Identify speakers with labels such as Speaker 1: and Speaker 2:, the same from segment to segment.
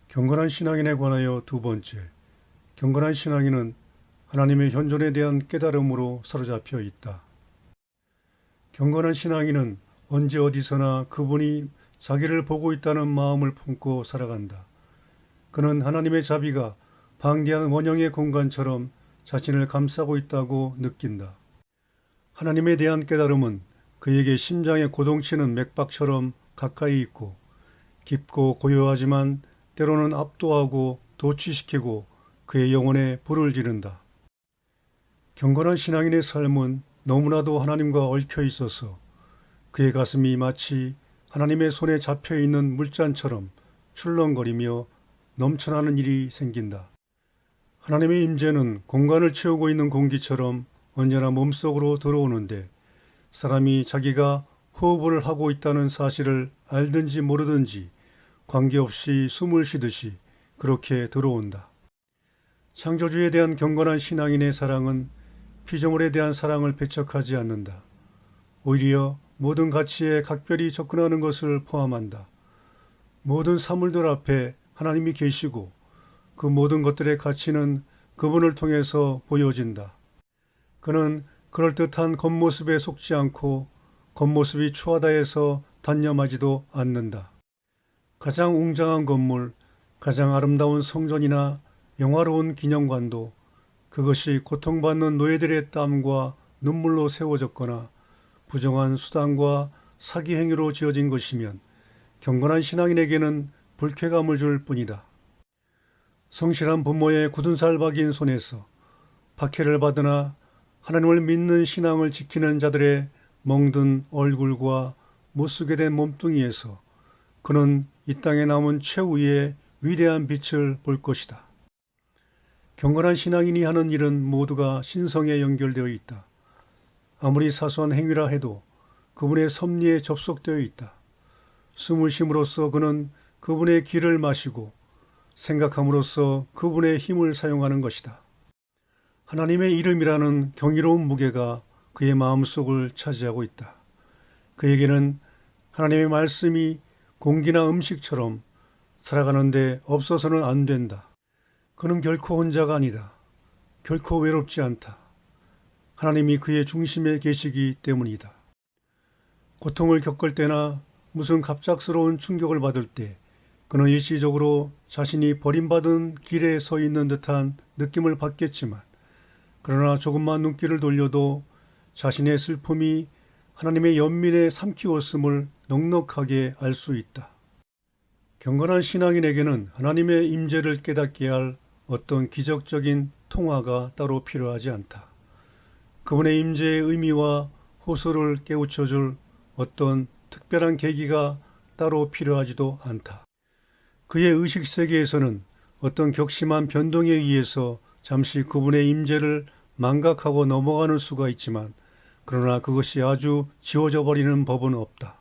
Speaker 1: 경건한 신앙인에 관하여 두 번째, 경건한 신앙인은 하나님의 현존에 대한 깨달음으로 사로잡혀 있다. 경건한 신앙인은 언제 어디서나 그분이 자기를 보고 있다는 마음을 품고 살아간다. 그는 하나님의 자비가 방대한 원형의 공간처럼 자신을 감싸고 있다고 느낀다. 하나님에 대한 깨달음은 그에게 심장에 고동치는 맥박처럼 가까이 있고 깊고 고요하지만 때로는 압도하고 도취시키고 그의 영혼에 불을 지른다. 경건한 신앙인의 삶은 너무나도 하나님과 얽혀 있어서 그의 가슴이 마치 하나님의 손에 잡혀 있는 물잔처럼 출렁거리며 넘쳐나는 일이 생긴다. 하나님의 임재는 공간을 채우고 있는 공기처럼 언제나 몸속으로 들어오는데 사람이 자기가 호흡을 하고 있다는 사실을 알든지 모르든지 관계없이 숨을 쉬듯이 그렇게 들어온다. 창조주에 대한 경건한 신앙인의 사랑은 피조물에 대한 사랑을 배척하지 않는다. 오히려 모든 가치에 각별히 접근하는 것을 포함한다. 모든 사물들 앞에 하나님이 계시고 그 모든 것들의 가치는 그분을 통해서 보여진다. 그는 그럴듯한 겉모습에 속지 않고 겉모습이 추하다 해서 단념하지도 않는다. 가장 웅장한 건물, 가장 아름다운 성전이나 영화로운 기념관도 그것이 고통받는 노예들의 땀과 눈물로 세워졌거나 부정한 수단과 사기 행위로 지어진 것이면 경건한 신앙인에게는 불쾌감을 줄 뿐이다. 성실한 부모의 굳은 살 박인 손에서 박해를 받으나 하나님을 믿는 신앙을 지키는 자들의 멍든 얼굴과 못쓰게 된 몸뚱이에서 그는 이 땅에 남은 최후의 위대한 빛을 볼 것이다. 경건한 신앙인이 하는 일은 모두가 신성에 연결되어 있다. 아무리 사소한 행위라 해도 그분의 섭리에 접속되어 있다. 숨을 쉼으로써 그는 그분의 기를 마시고 생각함으로써 그분의 힘을 사용하는 것이다. 하나님의 이름이라는 경이로운 무게가 그의 마음속을 차지하고 있다. 그에게는 하나님의 말씀이 공기나 음식처럼 살아가는데 없어서는 안 된다. 그는 결코 혼자가 아니다. 결코 외롭지 않다. 하나님이 그의 중심에 계시기 때문이다. 고통을 겪을 때나 무슨 갑작스러운 충격을 받을 때 그는 일시적으로 자신이 버림받은 길에 서 있는 듯한 느낌을 받겠지만 그러나 조금만 눈길을 돌려도 자신의 슬픔이 하나님의 연민에 삼키었음을 넉넉하게 알 수 있다. 경건한 신앙인에게는 하나님의 임재를 깨닫게 할 어떤 기적적인 통화가 따로 필요하지 않다. 그분의 임재의 의미와 호소를 깨우쳐줄 어떤 특별한 계기가 따로 필요하지도 않다. 그의 의식세계에서는 어떤 격심한 변동에 의해서 잠시 그분의 임재를 망각하고 넘어가는 수가 있지만 그러나 그것이 아주 지워져 버리는 법은 없다.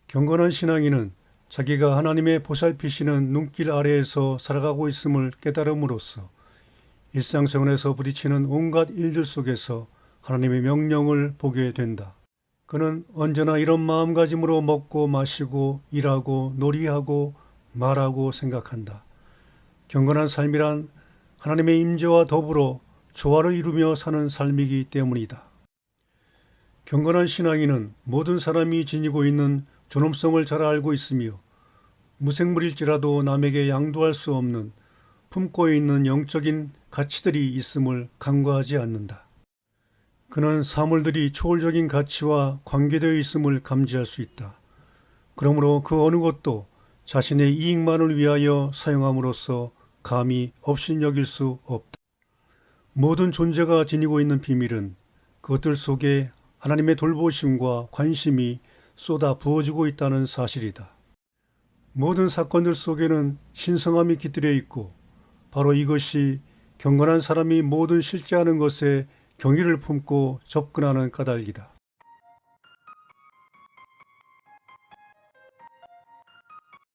Speaker 1: 경건한 신앙인은 자기가 하나님의 보살피시는 눈길 아래에서 살아가고 있음을 깨달음으로써 일상생활에서 부딪히는 온갖 일들 속에서 하나님의 명령을 보게 된다. 그는 언제나 이런 마음가짐으로 먹고 마시고 일하고 놀이하고 말하고 생각한다. 경건한 삶이란 하나님의 임재와 더불어 조화를 이루며 사는 삶이기 때문이다. 경건한 신앙인은 모든 사람이 지니고 있는 존엄성을 잘 알고 있으며 무생물일지라도 남에게 양도할 수 없는 품고 있는 영적인 가치들이 있음을 간과하지 않는다. 그는 사물들이 초월적인 가치와 관계되어 있음을 감지할 수 있다. 그러므로 그 어느 것도 자신의 이익만을 위하여 사용함으로써 감히 업신여길 수 없다. 모든 존재가 지니고 있는 비밀은 그것들 속에 하나님의 돌보심과 관심이 쏟아 부어지고 있다는 사실이다. 모든 사건들 속에는 신성함이 깃들여 있고 바로 이것이 경건한 사람이 모든 실제하는 것에 경의를 품고 접근하는 까닭이다.